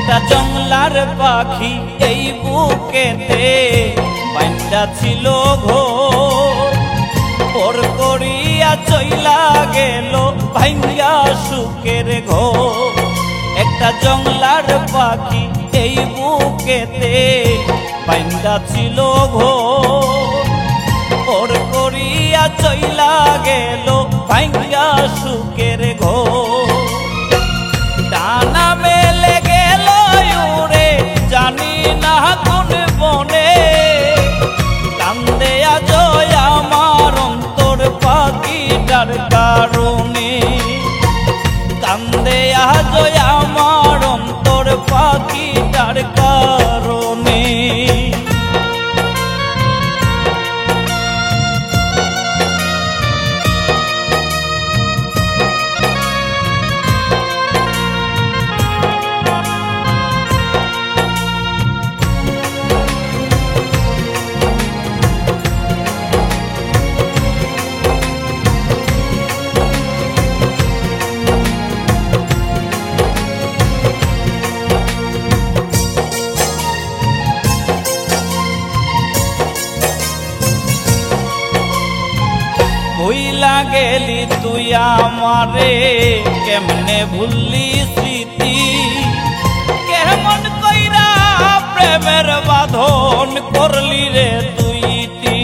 একটা জংলার পাখি এই বুকেতে বাইন্দা ছিল ঘোর, ওর করিয়া চইলা গেল ভাঙ্গা সুখের ঘোর। একটা জংলার পাখি এই বুকেতে বাইন্দা ছিল ঘোর, ওর করিয়া চইলা গেল ভাঙ্গা সুখের ঘোর। ডানা মেলে গেল উড়ে জানি না কোন বনে, কান্দে আজ আমার অন্তর পাখিটার কারণে, কান্দে আজ আমার অন্তর পাখিটার কারণে। ভুইলা গেলি তুই আমারে কেমনে ভুললি স্মৃতি, কেমন কইরা প্রেমের বাঁধন করলি রে তুই ইতি।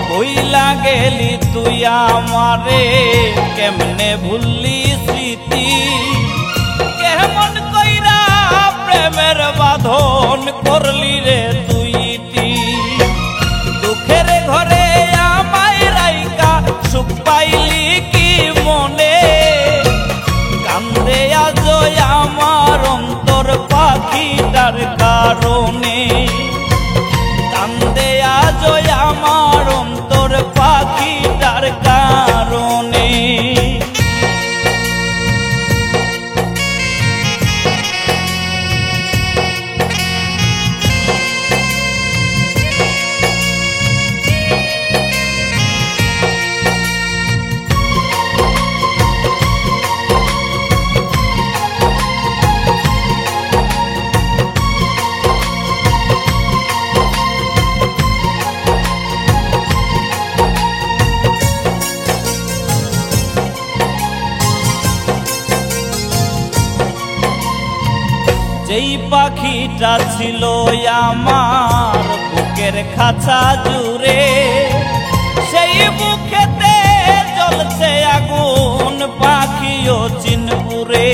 ভুইলা গেলি তুই আমারে কেমনে ভুললি স্মৃতি, কেমন কইরা প্রেমের বাঁধন করলি রে তুই ইতি। দুঃখের ঘরে আমায় রাইকা সুখ পাইলি কি মনে, কান্দে আজ আমার অন্তর পাখিটার কারণে, কান্দে আজ আমার অন্তর পাখিটার কারণে। যেই পাখিটা ছিল আমার বুকের খাঁচা জুড়ে, সেই বুকেতে জ্বলছে আগুন পাখিও চিনপুরে।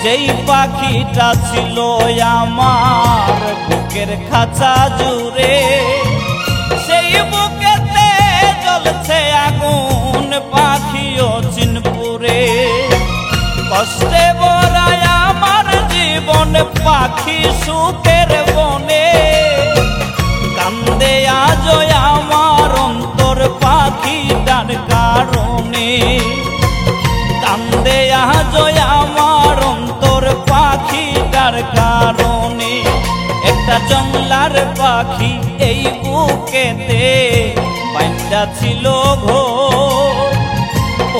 যেই পাখিটা ছিল আমার বুকের খাঁচা জুড়ে, সেই বুকেতে জ্বলছে আগুন পাখিও চিনপুরে। কষ্টে ভরায় আমার জীবন পাখি সুখের বনে, কান্দে আজ আমার অন্তর পাখিটার কারণে, কান্দে আজ আমার অন্তর পাখিটার কারণে। একটা জংলার পাখি এই বুকেতে বাইন্দা ছিল ঘোর,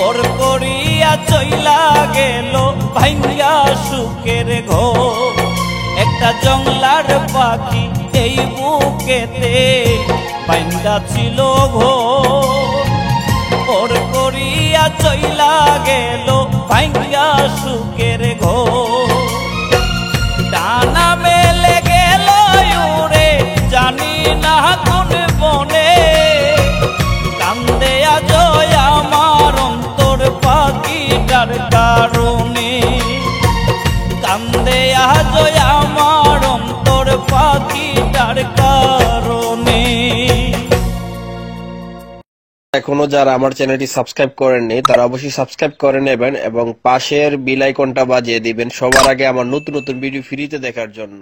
ওর করিয়া চইলা গেল ভাঙ্গা সুখের ঘোর। একটা জংলার পাখি এই বুকেতে বাইন্দা ছিল ঘোর, ওর করিয়া চইলা গেল ভাঙ্গা সুখের ঘোর। ডানা মেলে গেল উড়ে জানি না কোন বনে, কান্দে আজ আমার অন্তর পাখিটার কারণে, কান্দে আজ আমার অন্তর পাখিটার কারণে। এখনো যারা আমার চ্যানেলটি সাবস্ক্রাইব করেননি তারা অবশ্যই সাবস্ক্রাইব করে নেবেন এবং পাশের বেল আইকনটা বাজিয়ে দিবেন সবার আগে আমার নতুন নতুন ভিডিও ফ্রিতে দেখার জন্য।